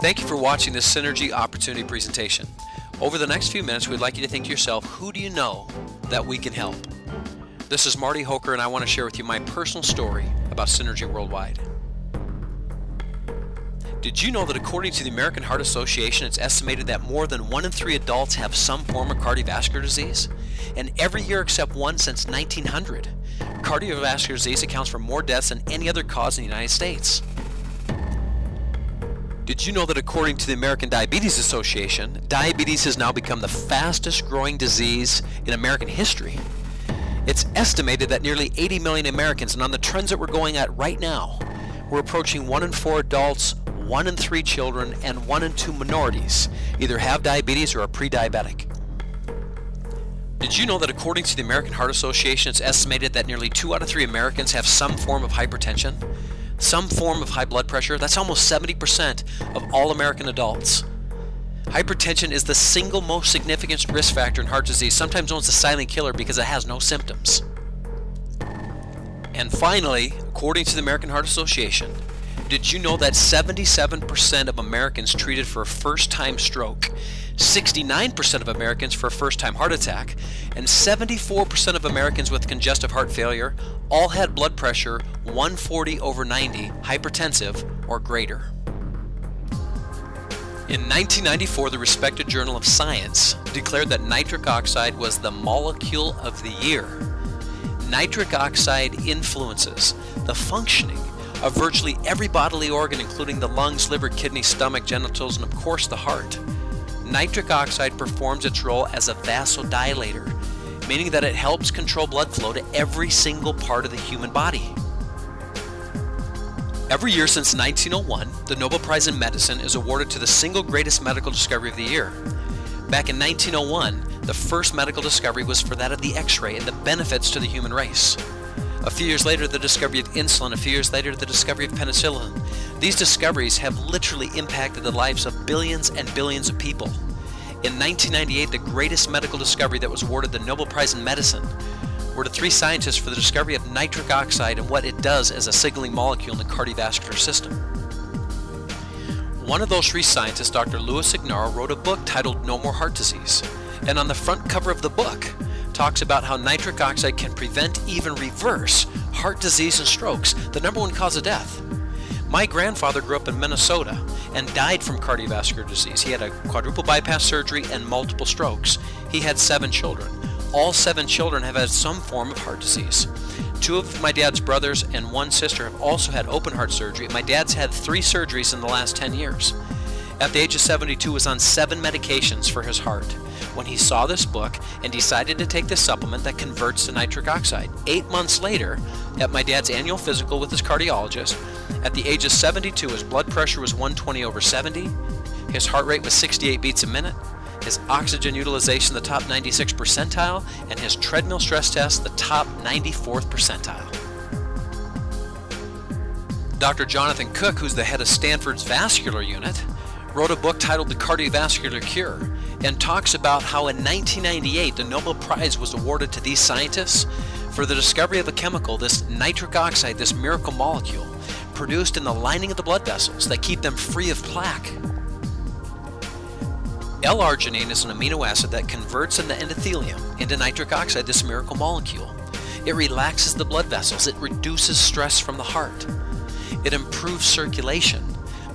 Thank you for watching this Synergy Opportunity presentation. Over the next few minutes, we'd like you to think to yourself, who do you know that we can help? This is Marty Hoker, and I want to share with you my personal story about Synergy Worldwide. Did you know that according to the American Heart Association, it's estimated that more than 1 in 3 adults have some form of cardiovascular disease? And every year except one since 1900, cardiovascular disease accounts for more deaths than any other cause in the United States. Did you know that according to the American Diabetes Association, diabetes has now become the fastest growing disease in American history? It's estimated that nearly 80 million Americans, and on the trends that we're going at right now, we're approaching 1 in 4 adults, 1 in 3 children, and 1 in 2 minorities either have diabetes or are pre-diabetic. Did you know that according to the American Heart Association, it's estimated that nearly 2 out of 3 Americans have some form of hypertension? Some form of high blood pressure? That's almost 70% of all American adults. Hypertension is the single most significant risk factor in heart disease, sometimes known as the silent killer because it has no symptoms. And finally, according to the American Heart Association, did you know that 77% of Americans treated for a first-time stroke, 69% of Americans for a first-time heart attack, and 74% of Americans with congestive heart failure all had blood pressure 140/90, hypertensive or greater? In 1994, the respected Journal of Science declared that nitric oxide was the molecule of the year. Nitric oxide influences the functioning of virtually every bodily organ, including the lungs, liver, kidney, stomach, genitals, and of course the heart. Nitric oxide performs its role as a vasodilator, meaning that it helps control blood flow to every single part of the human body. Every year since 1901, the Nobel Prize in Medicine is awarded to the single greatest medical discovery of the year. Back in 1901, the first medical discovery was for that of the X-ray and the benefits to the human race. A few years later, the discovery of insulin. A few years later, the discovery of penicillin. These discoveries have literally impacted the lives of billions and billions of people. In 1998, the greatest medical discovery that was awarded the Nobel Prize in Medicine were to 3 scientists for the discovery of nitric oxide and what it does as a signaling molecule in the cardiovascular system. One of those 3 scientists, Dr. Louis Ignarro, wrote a book titled No More Heart Disease. And on the front cover of the book, talks about how nitric oxide can prevent, even reverse, heart disease and strokes, the #1 cause of death. My grandfather grew up in Minnesota and died from cardiovascular disease. He had a quadruple bypass surgery and multiple strokes. He had 7 children. All 7 children have had some form of heart disease. 2 of my dad's brothers and 1 sister have also had open heart surgery. My dad's had 3 surgeries in the last 10 years. At the age of 72, he was on 7 medications for his heart when he saw this book and decided to take this supplement that converts to nitric oxide. 8 months later, at my dad's annual physical with his cardiologist, at the age of 72, his blood pressure was 120/70, his heart rate was 68 beats a minute, his oxygen utilization the top 96th percentile, and his treadmill stress test the top 94th percentile. Dr. Jonathan Cook, who's the head of Stanford's vascular unit, wrote a book titled The Cardiovascular Cure and talks about how in 1998 the Nobel Prize was awarded to these scientists for the discovery of a chemical, this nitric oxide, this miracle molecule, produced in the lining of the blood vessels that keep them free of plaque. L-arginine is an amino acid that converts in the endothelium into nitric oxide, this miracle molecule. It relaxes the blood vessels. It reduces stress from the heart. It improves circulation.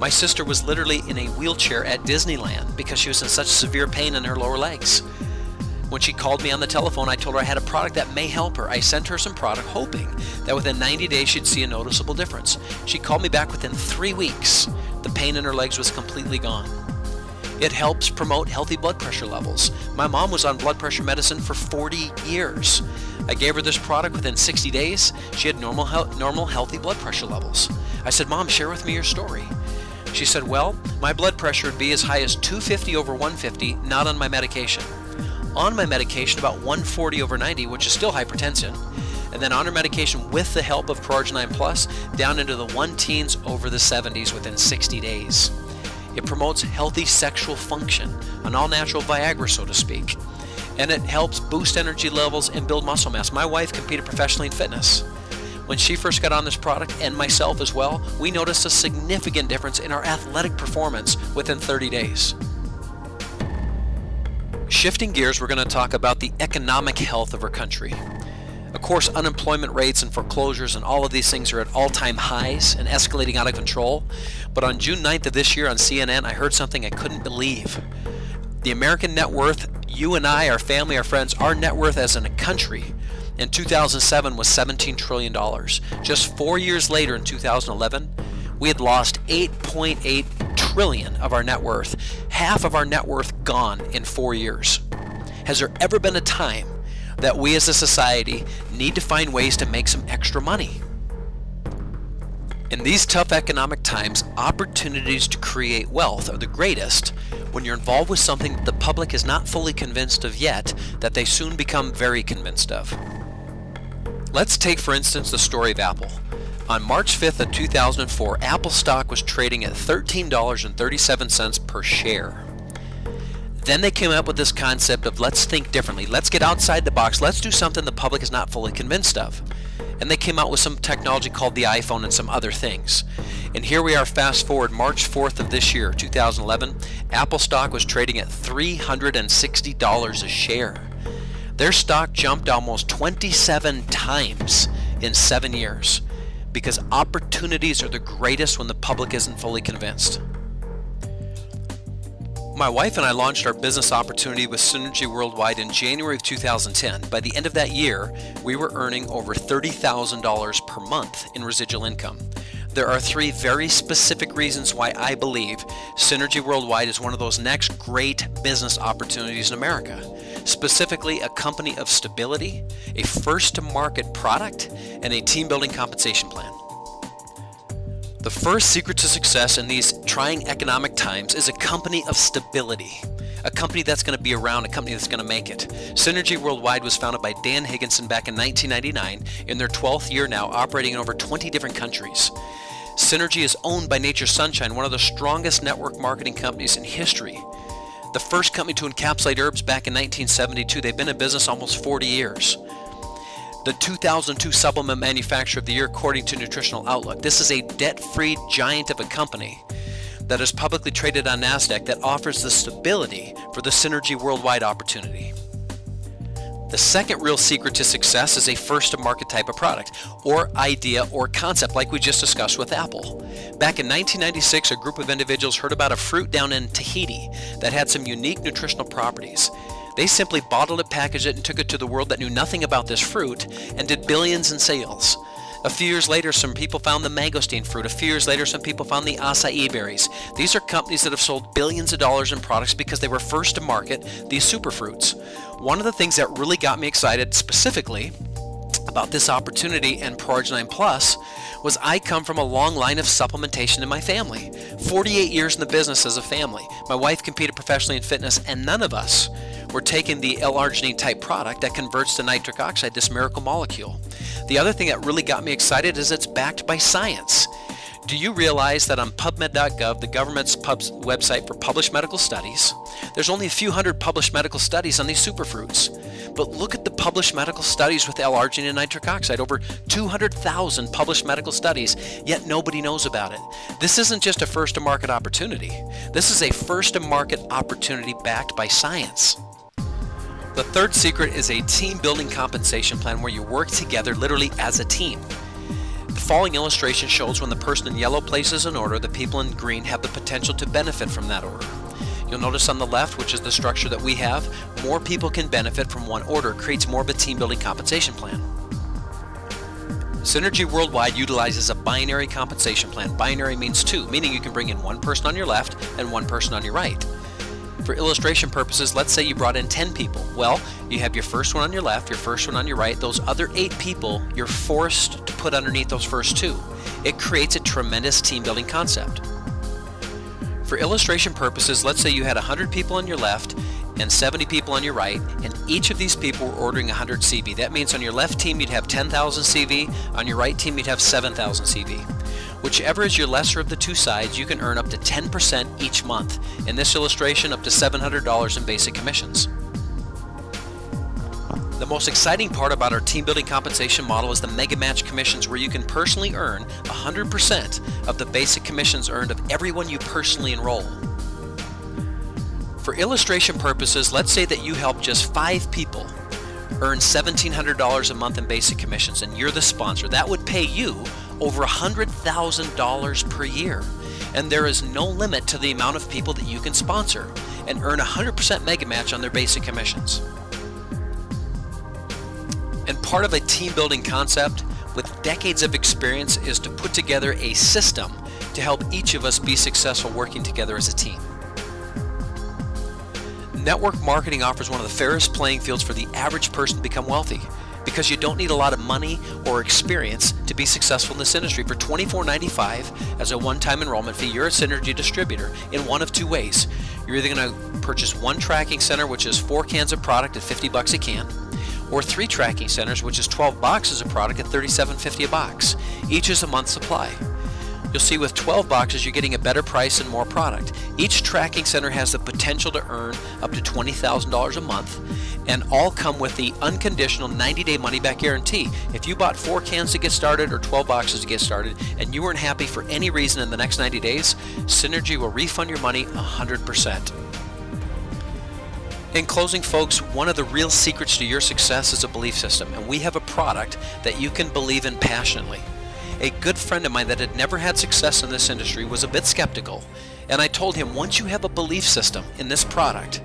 My sister was literally in a wheelchair at Disneyland because she was in such severe pain in her lower legs. When she called me on the telephone, I told her I had a product that may help her. I sent her some product hoping that within 90 days she'd see a noticeable difference. She called me back within 3 weeks. The pain in her legs was completely gone. It helps promote healthy blood pressure levels. My mom was on blood pressure medicine for 40 years. I gave her this product within 60 days. She had normal healthy blood pressure levels. I said, "Mom, share with me your story." She said, "Well, my blood pressure would be as high as 250/150, not on my medication. On my medication, about 140/90, which is still hypertension. And then on her medication with the help of ProArgi-9 Plus, down into the 1-teens over the 70s within 60 days. It promotes healthy sexual function, an all-natural Viagra, so to speak. And it helps boost energy levels and build muscle mass. My wife competed professionally in fitness. When she first got on this product, and myself as well, we noticed a significant difference in our athletic performance within 30 days. Shifting gears, we're going to talk about the economic health of our country. Of course, unemployment rates and foreclosures and all of these things are at all-time highs and escalating out of control. But on June 9th of this year on CNN, I heard something I couldn't believe. The American net worth, you and I, our family, our friends, our net worth as in a country in 2007 was $17 trillion. Just 4 years later in 2011, we had lost $8.8 trillion of our net worth. Half of our net worth gone in 4 years. Has there ever been a time that we as a society need to find ways to make some extra money? In these tough economic times, opportunities to create wealth are the greatest when you're involved with something that the public is not fully convinced of yet, that they soon become very convinced of. Let's take, for instance, the story of Apple. On March 5th of 2004, Apple stock was trading at $13.37 per share. Then they came up with this concept of let's think differently, let's get outside the box, let's do something the public is not fully convinced of. And they came out with some technology called the iPhone and some other things. And here we are, fast forward March 4th of this year, 2011, Apple stock was trading at $360 a share. Their stock jumped almost 27 times in 7 years because opportunities are the greatest when the public isn't fully convinced. My wife and I launched our business opportunity with Synergy Worldwide in January of 2010. By the end of that year, we were earning over $30,000 per month in residual income. There are 3 very specific reasons why I believe Synergy Worldwide is one of those next great business opportunities in America. Specifically, a company of stability, a first-to-market product, and a team-building compensation plan. The first secret to success in these trying economic times is a company of stability. A company that's going to be around, a company that's going to make it. Synergy Worldwide was founded by Dan Higginson back in 1999, in their 12th year now, operating in over 20 different countries. Synergy is owned by Nature's Sunshine, one of the strongest network marketing companies in history. The first company to encapsulate herbs back in 1972. They've been in business almost 40 years. The 2002 Supplement Manufacturer of the Year according to Nutritional Outlook. This is a debt-free giant of a company that is publicly traded on NASDAQ that offers the stability for the Synergy Worldwide opportunity. The second real secret to success is a first-to-market type of product, or idea or concept like we just discussed with Apple. Back in 1996, a group of individuals heard about a fruit down in Tahiti that had some unique nutritional properties. They simply bottled it, packaged it, and took it to the world that knew nothing about this fruit and did billions in sales. A few years later, some people found the mangosteen fruit. A few years later, some people found the acai berries. These are companies that have sold billions of dollars in products because they were first to market these superfruits. One of the things that really got me excited specifically about this opportunity and ProArgi-9 Plus was I come from a long line of supplementation in my family. 48 years in the business as a family. My wife competed professionally in fitness, and none of us were taking the L-arginine type product that converts to nitric oxide, this miracle molecule. The other thing that really got me excited is it's backed by science. Do you realize that on PubMed.gov, the government's website for published medical studies, there's only a few hundred published medical studies on these superfruits. But look at the published medical studies with L-arginine and nitric oxide, over 200,000 published medical studies, yet nobody knows about it. This isn't just a first-to-market opportunity. This is a first-to-market opportunity backed by science. The third secret is a team-building compensation plan where you work together literally as a team. The following illustration shows when the person in yellow places an order, the people in green have the potential to benefit from that order. You'll notice on the left, which is the structure that we have, more people can benefit from one order. It creates more of a team-building compensation plan. Synergy Worldwide utilizes a binary compensation plan. Binary means 2, meaning you can bring in one person on your left and one person on your right. For illustration purposes, let's say you brought in 10 people. Well, you have your first one on your left, your first one on your right. Those other 8 people, you're forced to put underneath those first 2. It creates a tremendous team-building concept. For illustration purposes, let's say you had 100 people on your left and 70 people on your right, and each of these people were ordering 100 CV. That means on your left team you'd have 10,000 CV, on your right team you'd have 7,000 CV. Whichever is your lesser of the two sides, you can earn up to 10% each month. In this illustration, up to $700 in basic commissions. The most exciting part about our team building compensation model is the Mega Match commissions, where you can personally earn 100% of the basic commissions earned of everyone you personally enroll. For illustration purposes, let's say that you help just 5 people earn $1,700 a month in basic commissions, and you're the sponsor. That would pay you over $100,000 per year. And there is no limit to the amount of people that you can sponsor and earn 100% Mega Match on their basic commissions. And part of a team building concept with decades of experience is to put together a system to help each of us be successful working together as a team. Network marketing offers one of the fairest playing fields for the average person to become wealthy, because you don't need a lot of money or experience to be successful in this industry. For $24.95 as a one-time enrollment fee, you're a Synergy distributor in one of 2 ways. You're either going to purchase 1 tracking center, which is 4 cans of product at $50 a can, or 3 tracking centers, which is 12 boxes of product at $37.50 a box. Each is a month's supply. You'll see with 12 boxes, you're getting a better price and more product. Each tracking center has the potential to earn up to $20,000 a month, and all come with the unconditional 90-day money-back guarantee. If you bought 4 cans to get started or 12 boxes to get started, and you weren't happy for any reason in the next 90 days, Synergy will refund your money 100%. In closing, folks, one of the real secrets to your success is a belief system, and we have a product that you can believe in passionately. A good friend of mine that had never had success in this industry was a bit skeptical, and I told him, once you have a belief system in this product,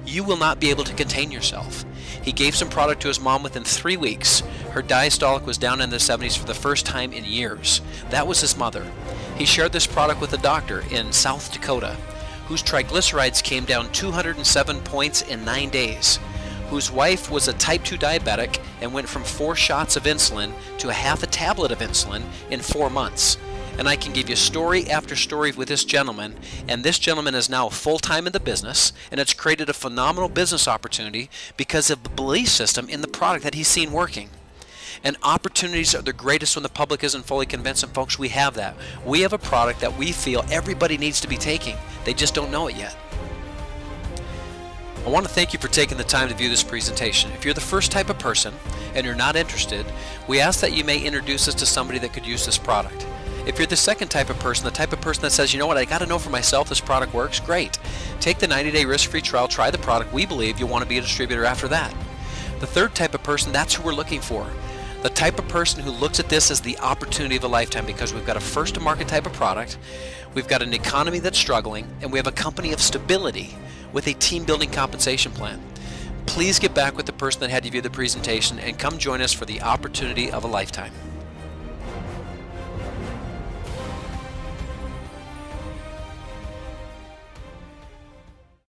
you will not be able to contain yourself. He gave some product to his mom. Within 3 weeks, her diastolic was down in the 70s for the first time in years. That was his mother. He shared this product with a doctor in South Dakota, whose triglycerides came down 207 points in 9 days, whose wife was a type 2 diabetic and went from 4 shots of insulin to a half a tablet of insulin in 4 months. And I can give you story after story with this gentleman, and this gentleman is now full-time in the business, and it's created a phenomenal business opportunity because of the belief system in the product that he's seen working. And opportunities are the greatest when the public isn't fully convinced, and folks, we have that. We have a product that we feel everybody needs to be taking. They just don't know it yet. I want to thank you for taking the time to view this presentation. If you're the first type of person and you're not interested, we ask that you may introduce us to somebody that could use this product. If you're the second type of person, the type of person that says, you know what, I got to know for myself this product works, great. Take the 90-day risk-free trial, try the product. We believe you'll want to be a distributor after that. The third type of person, that's who we're looking for. The type of person who looks at this as the opportunity of a lifetime, because we've got a first-to-market type of product, we've got an economy that's struggling, and we have a company of stability with a team-building compensation plan. Please get back with the person that had you view the presentation and come join us for the opportunity of a lifetime.